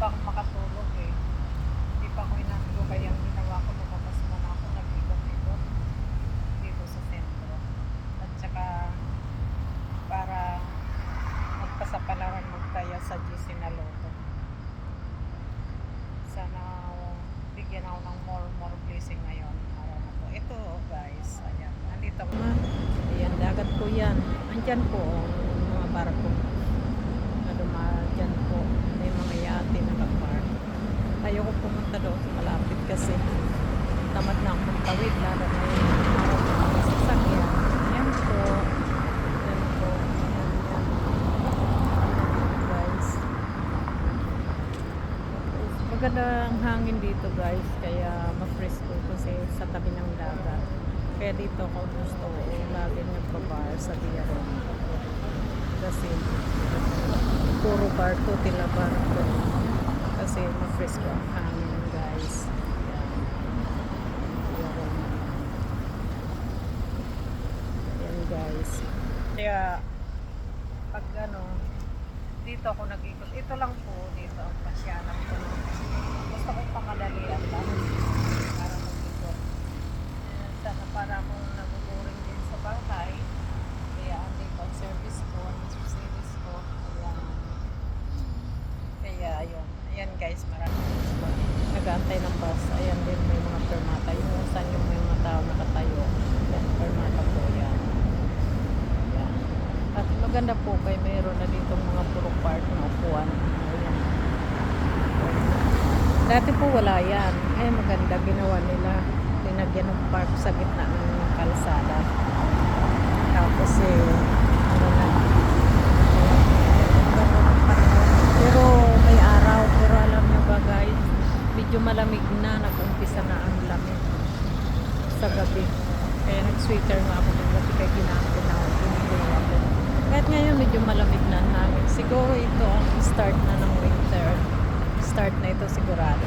pa ako makatulog eh. Hindi pa ako inatulog kaya ang ginawa ko lumabas muna ako nag-ikot-ikot dito sa sentro. At saka para magpasapalaran magtaya sa GC na loto. Sana bigyan ako ng more blessing ngayon. Ito guys, ayan. Nandito ko. Ayan, dagat po yan. Andyan po ang mga barko. Dyan po. May mga yate nakapark. Ayoko pumunta doon sa malapit kasi tamad na akong tawid. Lalo na yung mga sasakyan. Ayan po. Ayan po. Ayan. Guys. Maganda ang hangin dito guys. Kaya ma-fresco kasi sa tabi ng dagat. Kaya dito ako gusto laging nagpa-bar sa Biaron. Kasi puro bar to tila bar to. Kasi ma-fresco ang hangin guys. Ayan guys. Kaya pag dito ako nag-ikot. Ito lang po dito ang pasyanan ko. Gusto ko pakadalian lang para mag-ikot. Sana para akong naguguring din sa bahay. Kaya andito ang service ko, kaya ayun. Ayan guys, maraming nag-aantay ng bus. Ayan din may mga permata. Yung saan yung may mga tao nakatayo. Ayan, permata po yan. Ayan. At maganda po kay mayroon na dito mga puro park na upuan. Ayan. Dati po wala yan. Ay maganda ginawa nila. Linagyan ng park sa gitna ng kalsada. Tapos ano na. Pero may araw. Pero alam nyo ba guys, medyo malamig na. Nag-umpisa na ang lamig sa gabi. Kaya nag-sweater nga ako ng gabi kaya ginamit na ako. Kahit ngayon medyo malamig na ang hangin. Siguro ito ang start na ng winter. Start na ito sigurado.